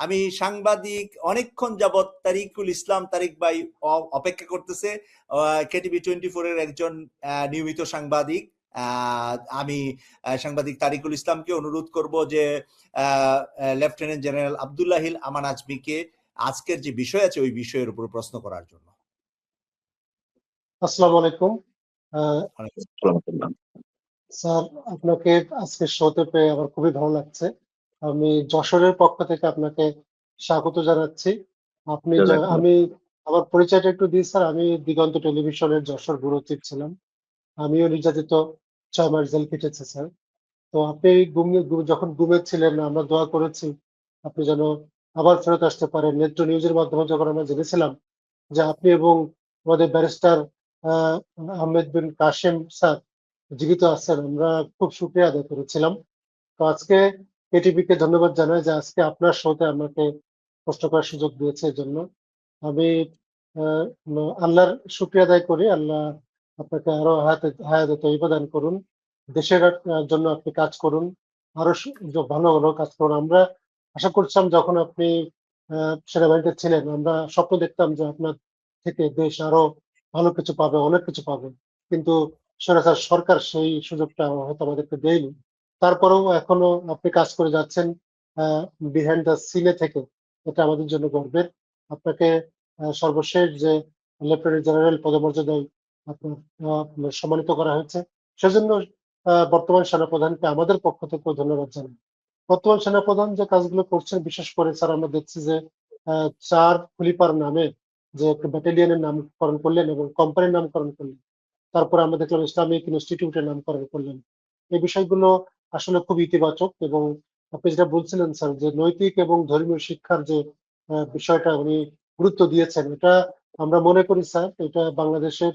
আমি সাংবাদিক অনেকক্ষণ যাবৎ তারিকুল ইসলাম তারিক ভাই অপেক্ষা করতেছে। কেটিভি 24 এর একজন নিয়মিত সাংবাদিক। আমি সাংবাদিক তারিকুল ইসলামকে অনুরোধ করব যে লেফটেন্যান্ট জেনারেল আব্দুল্লাহিল আমান আজমিকে আজকের যে বিষয় আছে ওই বিষয়ের উপর প্রশ্ন করার জন্য। আসসালামু আলাইকুম স্যার, আপনাকে আজকে শোতে পেয়ে আমার খুবই ভালো লাগছে। আমি যশোরের পক্ষ থেকে আপনাকে স্বাগত জানাচ্ছি। আমি আমার পরিচয়টা একটু দিই স্যার। আমি দিগন্ত টেলিভিশনের যশোর ব্যুরো চিফ ছিলাম। আমিও নির্যাতিত 6 মাস জেল কেটেছি স্যার। তো আপনি যখন গুমে ছিলেন আমরা দোয়া করেছি আপনি যেন আবার ফেরত আসতে পারেন। নেত্র নিউজের মাধ্যমে যখন আমরা জেনেছিলাম যে আপনি এবং আমাদের ব্যারিস্টার আহমেদ বিন কাশেম স্যার জীবিত আছেন, আমরা খুব শুকরিয়া আদায় করেছিলাম। তো আজকে কেটিভি কে ধন্যবাদ জানাই যে আজকে আপনার শোতে আমাকে প্রশ্ন করার সুযোগ দিয়েছে। এর জন্য আমি আল্লাহর শুকরিয়া আদায় করি। আল্লাহ আপনাকে আরো হায়াতে তৈবা দান করুন। দেশের জন্য আপনি কাজ করুন, আরো ভালো ভালো কাজ করুন। আমরা আশা করছিলাম যখন আপনি সেনাবাহিনীতে ছিলেন, আমরা স্বপ্ন দেখতাম যে আপনার থেকে দেশ আরো ভালো কিছু পাবে, অনেক কিছু পাবে, কিন্তু স্বৈরাচার সরকার সেই সুযোগটা হয়তো আমাদেরকে দেয়নি। তারপরেও এখনো আপনি কাজ করে যাচ্ছেন বিহাইন্ড দ্য সিনে থেকে, এটা আমাদের জন্য গর্বের। আপনাকে সর্বশেষ যে লেফটেন্যান্ট জেনারেল পদমর্যাদায় আপনার সম্মানিত করা হয়েছে, সেজন্য বর্তমান সেনাপ্রধানকে আমাদের পক্ষ থেকেও ধন্যবাদ জানাই। বর্তমান সেনাপ্রধান যে কাজগুলো করছেন, বিশেষ করে স্যার আমরা দেখছি যে 4 খলিফার নামে যে ব্যাটালিয়নের নামকরণ করলেন এবং কোম্পানির নামকরণ করলেন, তারপরে আমরা দেখলাম ইসলামিক ইনস্টিটিউটের নামকরণ করলেন। এই বিষয়গুলো আসলে খুব ইতিবাচক। এবং আপনি যেটা বলছিলেন স্যার যে নৈতিক এবং ধর্মীয় শিক্ষার যে বিষয়টা উনি গুরুত্ব দিয়েছেন, এটা আমরা মনে করি স্যার এটা বাংলাদেশের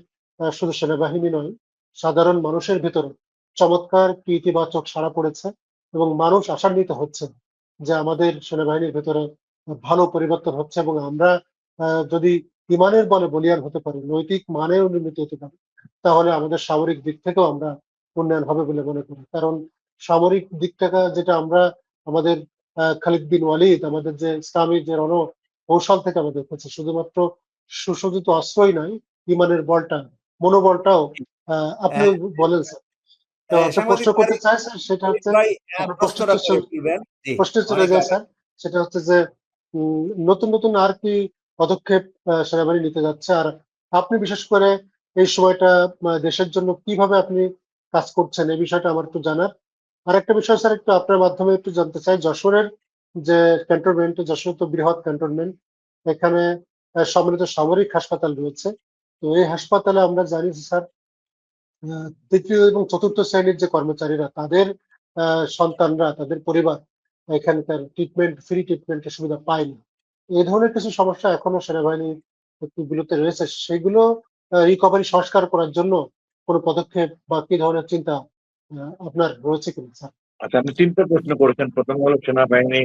শুধু সেনাবাহিনী নয়, সাধারণ মানুষের ভেতরে চমৎকার কি ইতিবাচক সাড়া পড়েছে এবং মানুষ আশান্বিত হচ্ছে যে আমাদের সেনাবাহিনীর ভেতরে ভালো পরিবর্তন হচ্ছে এবং আমরা যদি ইমানের বলে বলিয়ান হতে পারি, নৈতিক মানেও উন্নীত হতে পারি, তাহলে আমাদের সামরিক দিক থেকেও আমরা উন্নয়ন হবে বলে মনে করি। কারণ সামরিক দিক থেকে যেটা আমরা আমাদের খালিদ বিন ওয়ালিদ, আমাদের যে ইসলামী যে রণ কৌশল থেকে আমরা দেখেছি, শুধুমাত্র সুসজ্জিত অস্ত্রই নয়, ইমানের বলটা, মনোবলটাও আপনি বলেন স্যার। তো একটা প্রশ্ন করতে চাই স্যার, সেটা হচ্ছে প্রশ্নে চলে যায় স্যার। সেটা হচ্ছে যে নতুন নতুন আর কি পদক্ষেপ সেনাবাহিনী নিতে যাচ্ছে, আর আপনি বিশেষ করে এই সময়টা দেশের জন্য কিভাবে আপনি কাজ করছেন, এই বিষয়টা আমার একটু জানার। আর একটা বিষয় স্যার একটু আপনার মাধ্যমে একটু জানতে চাই, যশোরের যে ক্যান্টনমেন্ট, যশোর তো বৃহৎ ক্যান্টনমেন্ট, এখানে সম্মিলিত সামরিক হাসপাতাল রয়েছে। তো এই হাসপাতালে আমরা জানি স্যার 3য় এবং 4র্থ শ্রেণীর যে কর্মচারীরা, তাদের সন্তানরা, তাদের পরিবার এখানকার ফ্রি ট্রিটমেন্টের সুবিধা পায় না। এই ধরনের কিছু সমস্যা এখনো সেনাবাহিনীর গুলোতে রয়েছে, সেগুলো রিকভারি সংস্কার করার জন্য কোনো পদক্ষেপ বা কি ধরনের চিন্তা আপনার রয়েছে কিনা স্যার? আচ্ছা, আপনি 3টা প্রশ্ন করেছেন। প্রথম হলো সেনাবাহিনী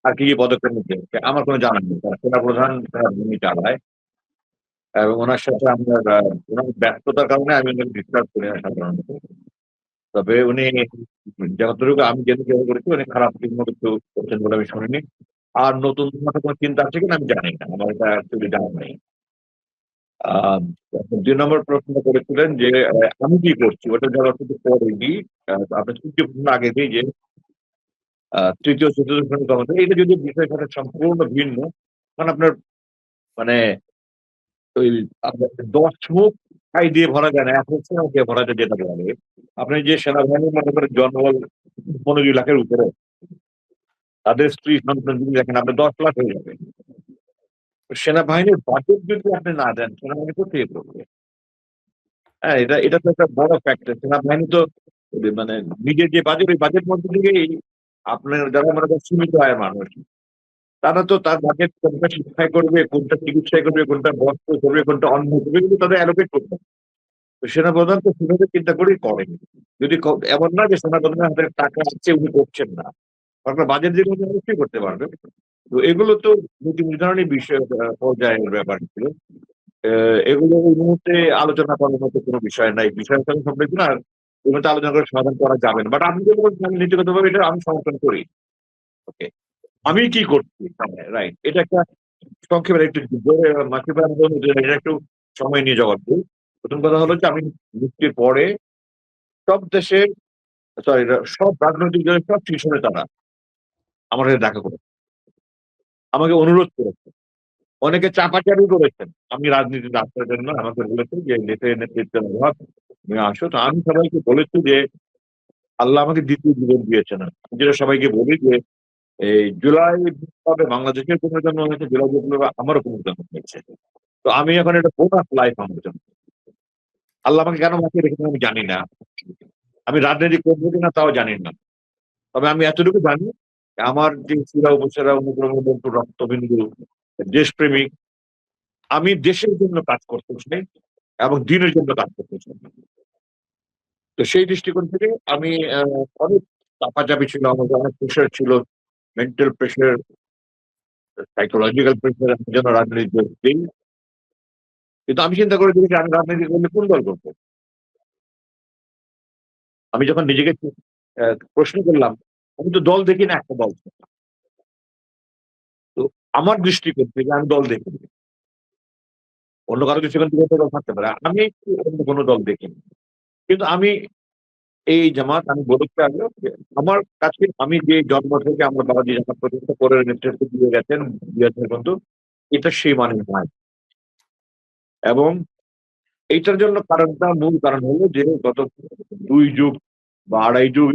আর কি পদক্ষেপ নিচ্ছে, আমার কোনো জানা নেই। সেনাপ্রধান ভূমি চালায় এবং ওনার সাথে আমরা ওনার ব্যস্ততার কারণে আমি ওনাকে ডিসকাস করি না সাধারণত। তবে উনি যতটুকু আমি যেহেতু করেছি, উনি খারাপ মতো কিছু করছেন বলে আমি শুনিনি। আর নতুন কোনো চিন্তা আছে কিনা আমি জানি না, আমার এটা অ্যাকচুয়ালি জানা নেই। 2 নম্বর প্রশ্ন করেছিলেন যে আমি কি করছি, ওটা যারা পরেই আপনার 3টি প্রশ্ন আগে দিই যে 3য় 4র্থ শ্রেণীর কর্মচারী, এটা যদি বিষয়ের সাথে সম্পূর্ণ ভিন্ন। কারণ আপনার মানে ওই আপনার 10 মুখ ছাই দিয়ে ভরা যায় না, 1 মুখ ছাই দিয়ে ভরা যায় যেটা বলে। আপনি যে সেনাবাহিনীর মনে করেন জনবল 15 লাখের উপরে, তাদের স্ত্রী সন্তান যদি দেখেন আপনার 10 লাখ হয়ে যাবে। সেনাবাহিনীর বাজেট যদি আপনি না দেন, সেনাবাহিনী কোথায় করবে? হ্যাঁ, এটা তো একটা বড় ফ্যাক্টর। সেনাবাহিনী তো মানে নিজের যে বাজেট, ওই বাজেট মধ্যে থেকেই আপনার যারা মনে করেন সীমিত আয়ের মানুষ, তারা তো তার বাজেট কোনটা শিক্ষায় করবে, কোনটা চিকিৎসায় করবে, কোনটা বস্ত্র করবে, কোনটা অন্ন করবে, কিন্তু তাদের অ্যালোকেট করতে হবে। তো সেনাপ্রধান তো সেভাবে চিন্তা করেই করেন। যদি এমন না যে সেনাপ্রধানের হাতে টাকা আছে উনি করছেন না, আপনার বাজেট দিয়ে অবশ্যই করতে পারবে। তো এগুলো তো নীতি নির্ধারণী বিষয় পর্যায়ের ব্যাপার ছিল। এগুলো এই মুহূর্তে আলোচনা করার মতো কোনো বিষয় নাই, বিষয়ের সঙ্গে সম্পৃক্ত না, এই মুহূর্তে আলোচনা করে সমাধান করা যাবে না। বাট আপনি যে নীতিগতভাবে এটা আমি সমর্থন করি। ওকে, আমি কি করছি, রাইট, এটা একটা সংক্ষেপে একটু এটা একটু সময় নিয়ে জবাব দিই। প্রথম কথা হলো যে আমি মুক্তির পরে সব দেশের, সরি, সব রাজনৈতিক দলের সব শীর্ষে তারা আমার সাথে দেখা করে আমাকে অনুরোধ করেছে, অনেকে চাপাচাপি করেছেন আমি রাজনীতিতে আসার জন্য, আমাকে বলেছেন যে দেশের নেতৃত্বের অভাব, তুমি আসো। তো আমি সবাইকে বলেছি যে আল্লাহ আমাকে দ্বিতীয় জীবন দিয়েছেন। আমি যেটা সবাইকে বলি যে এই জুলাই বিপ্লবে বাংলাদেশের পুনর্জন্ম হয়েছে, জুলাই বিপ্লবে আমারও পুনর্জন্ম হয়েছে। তো আমি এখন এটা বোনাস লাইফ আমার জন্য। আল্লাহ আমাকে কেন বাঁচিয়ে রেখেছেন আমি জানি না, আমি রাজনীতি করবো কিনা তাও জানি না। তবে আমি এতটুকু জানি, আমার যে শিরা উপসেরা অনুগ্রহ রক্তবিন্দু দেশপ্রেমিক, আমি দেশের জন্য কাজ করতে চাই এবং দিনের জন্য কাজ করতে চাই। তো সেই দৃষ্টিকোণ থেকে আমি অনেক চাপাচাপি ছিল, আমাদের অনেক প্রেশার ছিল, মেন্টাল প্রেশার, সাইকোলজিক্যাল প্রেশার, আমি যেন রাজনীতি দিই। কিন্তু আমি চিন্তা করে দেখি আমি রাজনীতি করলে কোন দল করবো। আমি যখন নিজেকে প্রশ্ন করলাম, আমি তো দল দেখি না, একটা দল। তো আমার দৃষ্টিকোণ থেকে আমি দল দেখি, অন্য কারো দৃষ্টিকোণ থেকে দল থাকতে পারে, আমি একটু অন্য কোনো দল দেখিনি। কিন্তু আমি এই জামাত, আমি বলতে আগে আমার কাছে, আমি যে জন্ম থেকে আমরা বাবাজি জামাত প্রতিষ্ঠা করে নেতৃত্ব দিয়ে গেছেন পর্যন্ত, এটা সেই মানে নয়। এবং এইটার জন্য কারণটা, মূল কারণ হলো যে গত 2 যুগ বা 2.5 যুগ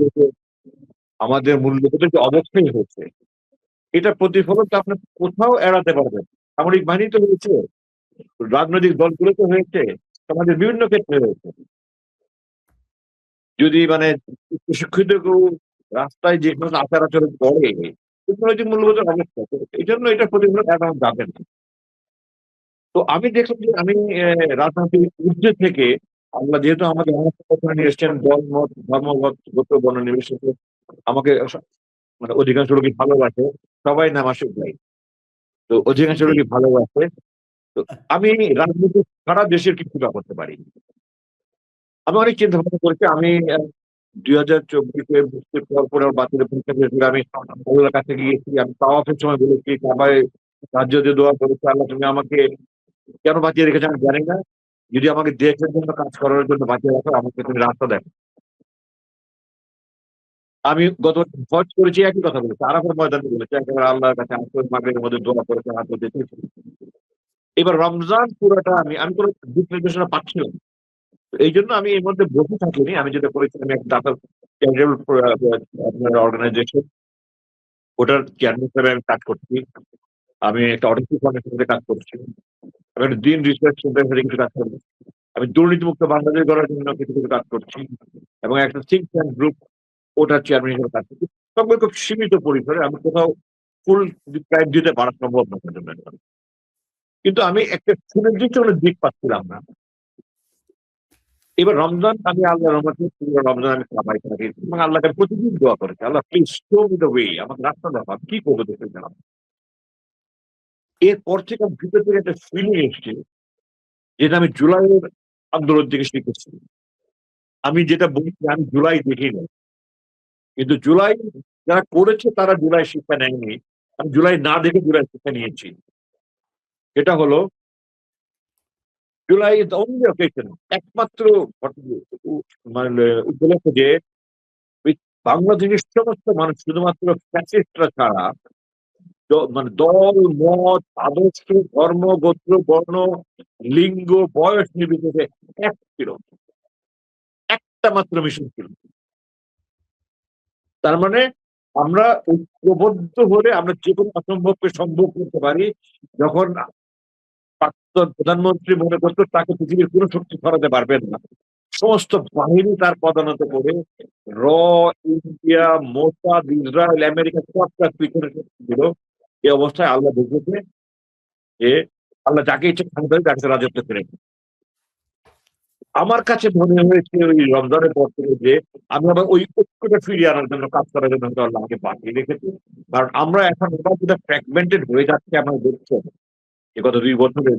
আমাদের মূল্যবোধের যে অবক্ষয় হয়েছে, এটা প্রতিফলন তো আপনি কোথাও এড়াতে পারবেন। সামরিক বাহিনী তো হয়েছে, রাজনৈতিক দলগুলো তো হয়েছে, সমাজের বিভিন্ন ক্ষেত্রে হয়েছে। যদি মানে শিক্ষিত কেউ রাস্তায় যে কোনো আচার আচরণ করে, রাজনৈতিক মূল্যবোধের অবস্থা, এই জন্য এটা প্রতিফলন এড়ানো যাবে না। তো আমি দেখলাম যে আমি রাজনৈতিক ঊর্ধ্বে থেকে, আল্লাহ যেহেতু আমাকে এমন নিয়ে এসছেন, দল মত ধর্মগত গোত্র বর্ণ নির্বিশেষে আমাকে মানে অধিকাংশ লোকই ভালোবাসে, সবাই নামাসে যায়, তো অধিকাংশ লোকই ভালোবাসে। তো আমি রাজনীতি সারা দেশের কিছু করতে পারি। আমি অনেক চিন্তা ভাবনা করেছি। আমি 2024-এ মুক্তির পর বাতিলের পরীক্ষা দিয়েছিল, আমি আল্লাহর কাছে গিয়েছি, আমি তাওয়াফের সময় বলেছি, সবাই রাজ্য দিয়ে দোয়া করেছি, আল্লাহ তুমি আমাকে কেন বাঁচিয়ে রেখেছো আমি জানি না, যদি আমাকে দেশের জন্য কাজ করার জন্য বাঁচিয়ে রাখো, আমাকে তুমি রাস্তা দেখো। আমি গত হজ করেছি, একই কথা বলেছি, আরাফার ময়দানে বলেছি, একেবারে আল্লাহর কাছে আসর মাগরিবের মধ্যে দোয়া করেছে, হাত দিয়েছি। এবার রমজান পুরোটা আমি আমি কোনো দিক নির্দেশনা পাচ্ছিলাম না। তো এই জন্য আমি এর মধ্যে বসে থাকিনি। আমি যেটা করেছি, আমি একটা আপনার অর্গানাইজেশন, ওটার চেয়ারম্যান হিসেবে আমি কাজ করছি। আমি একটা অডিট ফাউন্ডেশনের কাজ করছি, আমি একটা দিন রিসার্চ সেন্টার কিছু কাজ করছি, আমি দুর্নীতিমুক্ত বাংলাদেশ গড়ার জন্য কিছু কিছু কাজ করছি, এবং একটা থিঙ্ক ট্যাঙ্ক গ্রুপ, ওটার চেয়ারম্যান হিসেবে কাজ করছি। সবগুলো খুব সীমিত পরিসরে, আমি কোথাও ফুল টাইম দিতে পারা সম্ভব না আমার জন্য। কিন্তু আমি একটা সুনির্দিষ্ট কোনো দিক পাচ্ছিলাম না। এবার রমজান, আমি আল্লাহ রহমতে পুরো রমজান আমি কামাই থাকি এবং আল্লাহকে প্রতিদিন দোয়া করেছি, Allah please show me the way, আমাকে রাস্তা দেখাও, আমি কি করবো দেশের জন্য। এরপর থেকে আমার ভিতর থেকে একটা ফিলিং এসছে, যেটা আমি জুলাইয়ের আন্দোলন থেকে শিখেছি। আমি যেটা বলছি, আমি জুলাই দেখি না, কিন্তু জুলাই যারা করেছে তারা জুলাই শিক্ষা নেয়নি, আমি জুলাই না দেখে জুলাই শিক্ষা নিয়েছি। সেটা হলো জুলাই ইজ অনলি অকেশন, একমাত্র মানে উপলক্ষ যে ওই বাংলাদেশের সমস্ত মানুষ, শুধুমাত্র ফ্যাসিস্টরা ছাড়া, মানে দল মত আদর্শ ধর্ম গোত্র বর্ণ লিঙ্গ বয়স নির্বিশেষে এক ছিল, একটা মাত্র মিশন ছিল। তার মানে আমরা ঐক্যবদ্ধ হলে আমরা যে কোনো অসম্ভবকে সম্ভব করতে পারি। যখন প্রাক্তন প্রধানমন্ত্রী মনে করতো তাকে পৃথিবীর কোনো শক্তি সরাতে পারবেন না, সমস্ত বাহিনী তার পদানত করে, র, ইন্ডিয়া, মোসাদ, ইসরায়েল, আমেরিকা সব তার পিছনে ছিল। এই অবস্থায় আল্লাহ দেখেছে যে আল্লাহ যাকে ইচ্ছে ক্ষমতা তাকে রাজত্ব করে। আমার কাছে মনে হয়েছে ওই রমজানের পর থেকে যে আমি আবার ওই ঐক্যটা ফিরিয়ে আনার জন্য কাজ করার জন্য আল্লাহ আমাকে পাঠিয়ে রেখেছি। কারণ আমরা এখন যেটা ফ্র্যাগমেন্টেড হয়ে যাচ্ছে, আমরা দেখছি যে গত 2 বছরে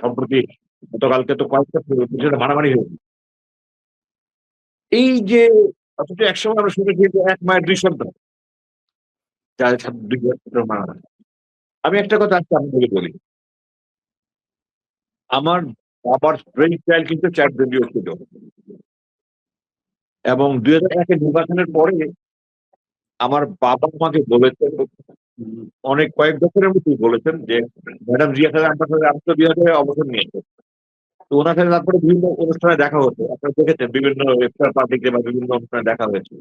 সম্প্রতি গতকালকে তো কয়েকটা পিছনে মারামারি হয়েছে। এই যে অথচ একসময় আমরা শুনেছি যে 1 মায়ের 2 সন্তান, দুই ছাত্র মারা যায়। আমি একটা কথা আজকে আপনাকে বলি, আমার বাবার ব্রেন চাইল্ড কিন্তু চ্যাট রেডিও ছিল, এবং 2001 নির্বাচনের পরে আমার বাবা আমাকে বলেছেন, অনেক কয়েক বছরের মধ্যেই বলেছেন যে ম্যাডাম জিয়া সাহেব আমার সাথে আত্মবিহারে অবসর নিয়েছে। তো ওনার সাথে তারপরে বিভিন্ন অনুষ্ঠানে দেখা হতো, আপনারা দেখেছেন বিভিন্ন ইফতার পার্টিতে বা বিভিন্ন অনুষ্ঠানে দেখা হয়েছে।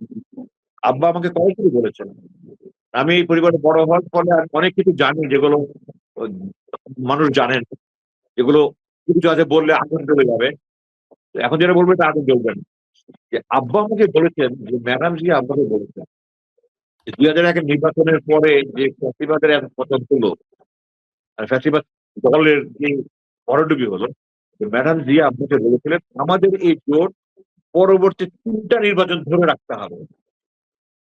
আব্বা আমাকে কয়েকটি বলেছেন। আমি এই পরিবারে বড় হওয়ার ফলে আমি অনেক কিছু জানি যেগুলো মানুষ জানেন, যেগুলো কিছু আছে বললে আগুন জ্বলে যাবে। এখন যেটা বলবো এটা আগুন জ্বলবেন। যে আব্বা আমাকে বলেছেন, যে ম্যাডাম জি আব্বাকে বলেছেন 2001 নির্বাচনের পরে যে ফ্যাসিবাদের এক পতন হলো, আর ফ্যাসিবাদ দলের যে ভরাডুবি হলো, ম্যাডাম জি আপনাকে বলেছিলেন আমাদের এই জোট পরবর্তী 3টা নির্বাচন ধরে রাখতে হবে,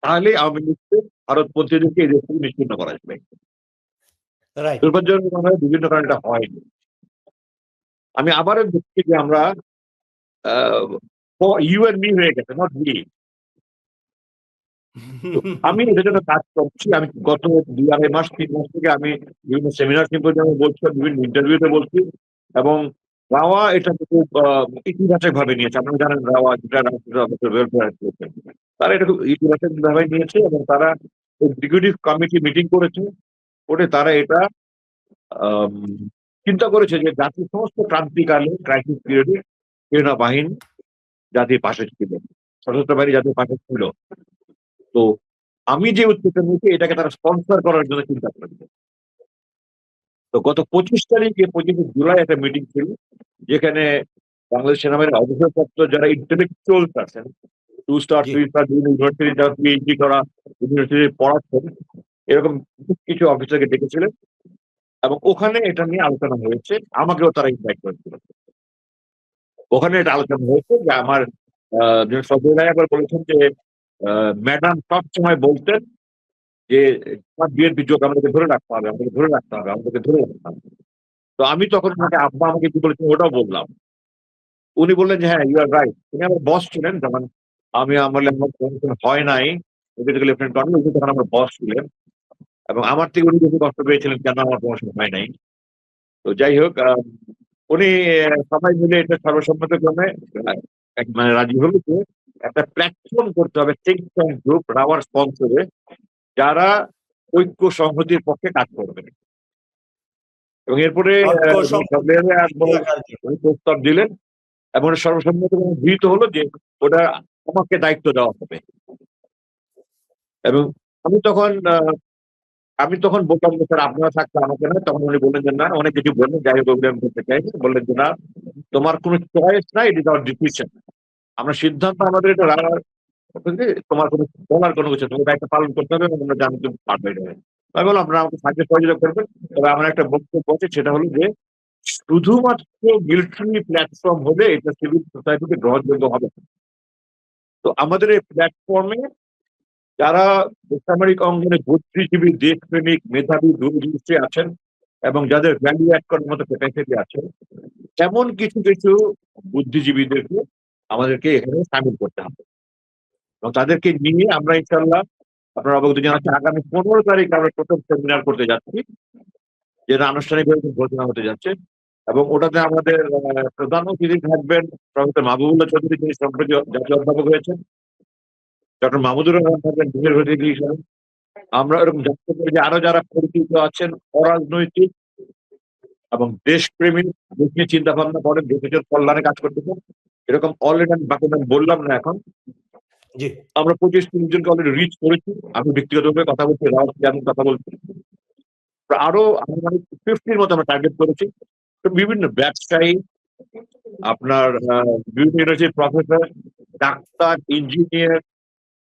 তাহলে আওয়ামী লীগকে ভারতপন্থীদেরকে এই দেশ থেকে নিশ্চিহ্ন করা যাবে। রাইট। দুর্ভাগ্যজনক বিভিন্ন কারণে এটা হয়নি। আমি আবারও দেখছি যে আমরা ইউ এন্ড মি হয়ে গেছে, নট মি। আমি এটার জন্য কাজ করছি। আমি গত 2-2.5 মাস থেকে আমি বিভিন্ন সেমিনার সিম্পোজিয়ামে বলছি, বিভিন্ন ইন্টারভিউতে বলছি, এবং রাওয়া এটা খুব ইতিবাচক ভাবে নিয়েছে। আপনারা জানেন রাওয়া যেটা তারা এটা খুব ইতিবাচক ভাবে নিয়েছে, এবং তারা এক্সিকিউটিভ কমিটি মিটিং করেছে, করে তারা এটা চিন্তা করেছে যে জাতির সমস্ত ক্রান্তিকালে ক্রাইসিস পিরিয়ডে সেনাবাহিনী জাতির পাশে ছিল, সশস্ত্র বাহিনী জাতির পাশে ছিল। তো আমি যে উদ্যোগটা নিয়েছি এটাকে তারা স্পন্সর করার জন্য চিন্তা করেছে। তো গত 25 তারিখে 25 জুলাই একটা মিটিং ছিল, যেখানে বাংলাদেশ সেনাবাহিনীর অবসরপ্রাপ্ত যারা ইন্টেলেকচুয়ালস আছেন, 2 স্টার 3 স্টার বিভিন্ন ইউনিভার্সিটি যারা পিএইচডি করা, ইউনিভার্সিটি পড়াচ্ছেন, এরকম কিছু অফিসারকে ডেকেছিলেন, এবং ওখানে এটা নিয়ে আলোচনা হয়েছে। আমাকেও তারা ইনভাইট করেছিল। ওখানে এটা আলোচনা হয়েছে যে আমার সজয় একবার বলেছেন যে ম্যাডাম সব সময় বলতেন যে বিএনপি জোট আমাদেরকে ধরে রাখতে হবে, আমাদেরকে ধরে রাখতে হবে, আমাদেরকে ধরে রাখতে হবে। তো আমি তখন আব্বা আমাকে কি বলেছেন ওটাও বললাম। উনি বললেন যে হ্যাঁ ইউ আর রাইট। উনি আমার বস ছিলেন যখন আমি আমার প্রমোশন হয় নাই, লেফটেন্যান্ট কর্নেল, উনি তখন আমার বস ছিলেন, এবং আমার থেকে উনি বেশি কষ্ট পেয়েছিলেন কেন আমার প্রমোশন হয় নাই। তো যাই হোক, উনি সবাই মিলে এটা সর্বসম্মতক্রমে মানে রাজি হলো যে একটা প্ল্যাটফর্ম করতে হবে, থিঙ্ক ট্যাঙ্ক গ্রুপ রাওয়ার স্পন্সরে, যারা ঐক্য সংহতির পক্ষে কাজ করবে। এবং এরপরে প্রস্তাব দিলেন, এবং সর্বসম্মত গৃহীত হলো যে ওটা আমাকে দায়িত্ব দেওয়া হবে। এবং আমি তখন বললাম যে স্যার আপনারা থাকতে আমাকে না। তখন উনি বললেন যে না, অনেক কিছু বললেন, যাই হোক আমি বলতে চাই, বললেন যে না, তোমার কোনো চয়েস নাই, ইট ইজ আওয়ার ডিসিশন। আমরা সিদ্ধান্ত আমাদের এটা তোমার কোনো বলার কোনো কিছু, তোমার দায়িত্ব পালন করতে হবে, এবং আমরা জানি তুমি পারবে। আমি বললাম আপনারা আমাকে সাহায্য সহযোগিতা করবেন। তবে আমার একটা বক্তব্য আছে, সেটা হলো যে শুধুমাত্র মিলিটারি প্ল্যাটফর্ম হলে এটা সিভিল সোসাইটিতে গ্রহণযোগ্য হবে। তো আমাদের এই প্ল্যাটফর্মে যারা বেসামরিক অঙ্গনে বুদ্ধিজীবী, দেশপ্রেমিক, মেধাবী, দূরদৃষ্টি আছেন, এবং যাদের ভ্যালু অ্যাড করার মতো ক্যাপাসিটি আছে, এমন কিছু কিছু বুদ্ধিজীবীদেরকে আমাদেরকে এখানে সামিল করতে হবে, এবং তাদেরকে নিয়ে আমরা ইনশাল্লাহ আপনারা অবগত জানাচ্ছেন আগামী 15 তারিখ আমরা প্রথম সেমিনার করতে যাচ্ছি, যেটা আনুষ্ঠানিকভাবে ঘোষণা হতে যাচ্ছে। এবং ওটাতে আমাদের প্রধান অতিথি থাকবেন প্রফেসর মাহবুবুল্লাহ চৌধুরী, যিনি সম্প্রতি জাতীয় অধ্যাপক হয়েছেন। ডক্টর মাহমুদুর রহমান থাকবেন বিশেষ অতিথি হিসাবে। আমরা এরকম জানতে পারি যে আরো যারা পরিচিত আছেন, অরাজনৈতিক এবং দেশপ্রেমী, দেশ নিয়ে চিন্তা ভাবনা করেন, দেশের কল্যাণে কাজ করতেছেন, এরকম অলরেডি আমি বাকি বললাম না এখন। আমরা 25-30 জনকে অলরেডি রিচ করেছি। আমি ব্যক্তিগতভাবে কথা বলছি, আমি কথা বলছি, আরো মানে 50-র মতো আমরা টার্গেট করেছি। তো বিভিন্ন ব্যবসায়ী, আপনার বিভিন্ন ইউনিভার্সিটির প্রফেসর, ডাক্তার, ইঞ্জিনিয়ার,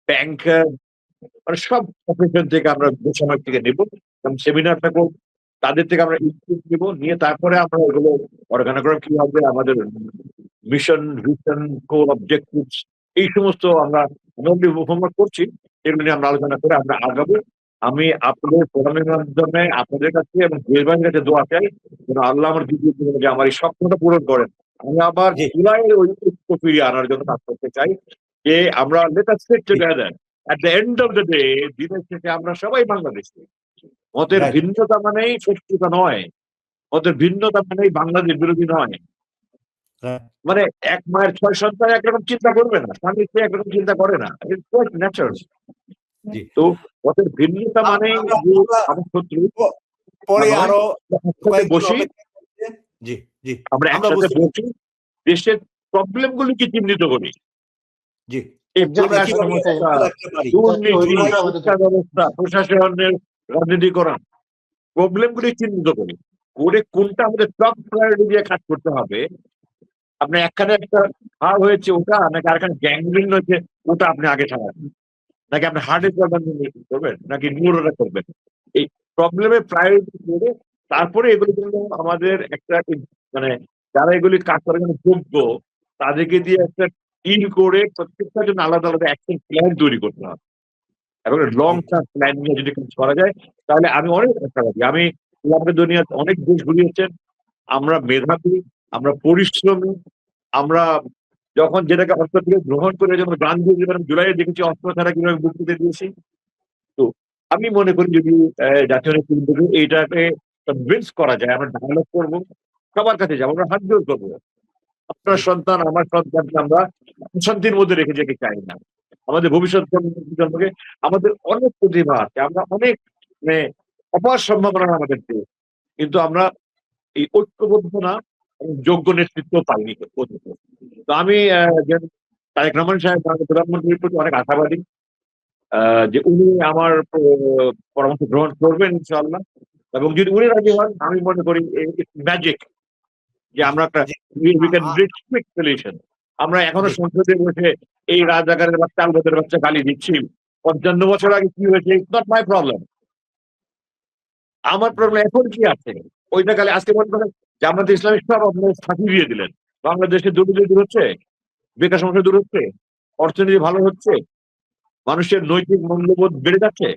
ব্যাংকার, মানে সব প্রফেশন থেকে আমরা বেসামরিক থেকে নেব, এবং সেমিনারটা করব, তাদের থেকে আমরা ইনপুট নিব, নিয়ে তারপরে আমরা এগুলো অর্গানাইজ কি হবে, আমাদের মিশন, ভিশন, গোল, অবজেক্টিভস, এই সমস্ত আমরা হোমওয়ার্ক করছি, এগুলো নিয়ে আমরা আলোচনা করে আমরা আগাবো। আমি আপনাদের ফোরামের মাধ্যমে আপনাদের কাছে এবং দেশবাসীর কাছে দোয়া চাই যেন আল্লাহ আমার দ্বিতীয় জীবনে আমার এই স্বপ্নটা পূরণ করেন। আমি আবার জুলাইয়ের ওই ঐক্য ফিরিয়ে আনার জন্য কাজ করতে চাই, যে আমরা let us sit together, at the end of the day দিনের শেষে আমরা সবাই বাংলাদেশি। মতের Right. ভিন্নতা মানেই শত্রুতা নয়, মতের ভিন্নতা মানেই বাংলাদেশ বিরোধী নয়। Right. মানে এক মায়ের 6 সন্তান একরকম চিন্তা করবে না, স্বামী স্ত্রী একরকম চিন্তা করে না, ন্যাচারাল। জি। তো মতের ভিন্নতা মানেই আমরা- যে আমরা- আমার শত্রু পরে নয়, আরো একসাথে কয়েকদিন বসি, অপেক্ষা করতে। জি জি আমরা একসাথে বুঝতে বসি, দেশের প্রবলেম গুলিকে চিহ্নিত করি। জি এই Exactly, আমরা পরিবেশ কিভাবে সমস্যা, ভালো রাখতে পারি। দুর্নীতি, ওইগুলোই আমাদের শিক্ষা ব্যবস্থা, প্রশাসনের রাজনীতিকরণ, প্রবলেম গুলি চিহ্নিত করি, করে কোনটা আমাদের টপ প্রায়োরিটি দিয়ে কাজ করতে হবে। আপনার একখানে একটা ঘা হয়েছে ওটা, নাকি আরেকখানে গ্যাংগ্রিন হয়েছে ওটা আপনি আগে ছাড়াবেন, নাকি আপনি হার্টের প্রবলেম করবেন, নাকি নিউরোটা করবেন। এই প্রবলেমের প্রায়োরিটি করে তারপরে এগুলি জন্য আমাদের একটা মানে যারা এগুলি কাজ করার জন্য যোগ্য তাদেরকে দিয়ে একটা টিম করে প্রত্যেকটার জন্য আলাদা আলাদা অ্যাকশন প্ল্যান তৈরি করতে হবে। এবং লং টার্ম প্ল্যান নিয়ে যদি কাজ করা যায় তাহলে আমি অনেক আশাবাদী। আমি ইসলামের দুনিয়াতে অনেক দেশ ঘুরিয়েছেন, আমরা মেধাবী, আমরা পরিশ্রমী, আমরা যখন যেটাকে অস্ত্র থেকে গ্রহণ করে যেমন গান্ধী যেমন জুলাইয়ে দেখেছি অস্ত্র ছাড়া কিভাবে বক্তৃতা দিয়েছি। তো আমি মনে করি যদি জাতীয় নেতৃত্বকে এইটাকে কনভিন্স করা যায়, আমরা ডায়ালগ করবো, সবার কাছে যাবো, আমরা হাত জোর করবো। আপনার সন্তান আমার সন্তানকে আমরা শান্তির মধ্যে রেখে যেতে চাই না। আমাদের ভবিষ্যৎ জন্মকে আমাদের অনেক প্রতিভা আছে, আমরা অনেক মানে অপার সম্ভাবনা আমাদের দেশ, কিন্তু আমরা এই ঐক্যবদ্ধ না এবং যোগ্য নেতৃত্ব পাইনি। তো আমি তারেক রহমান সাহেব প্রধানমন্ত্রীর প্রতি অনেক আশাবাদী যে উনি আমার পরামর্শ গ্রহণ করবেন ইনশাআল্লাহ। এবং যদি উনি রাজি হন আমি মনে করি ম্যাজিক যে আমরা একটা সলিউশন। আমরা এখনো সংসদে বসে এই রাজাকারের বাচ্চা আলবদের বাচ্চা গালি দিচ্ছি, 55 বছর আগে কি হয়েছে, ইটস নট মাই প্রবলেম। আমার প্রবলেম এখন কি আছে ওইটা গালি আজকে মনে করেন জামাত ইসলামী সব আপনার ফাঁকি দিয়ে দিলেন। বাংলাদেশে দুর্নীতি দূর হচ্ছে, বেকার সমস্যা দূর হচ্ছে, অর্থনীতি ভালো হচ্ছে, মানুষের নৈতিক মূল্যবোধ বেড়ে যাচ্ছে।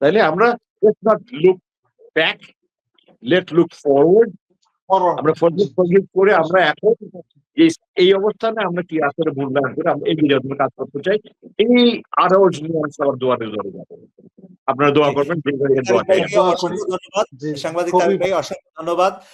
তাইলে আমরা let's not look back, let's look forward. আমরা ফরগিভ করে আমরা এখন এই অবস্থানে আমরা কি আসলে মূল্যায়ন করে আমরা এই বিরোধী কাজ করতে চাই। এই আরো নিয়ে আমার দোয়ারে ধরে যাবো। আপনারা দোয়া করবেন, ধন্যবাদ সাংবাদিক তারেক ভাই, অসংখ্য ধন্যবাদ।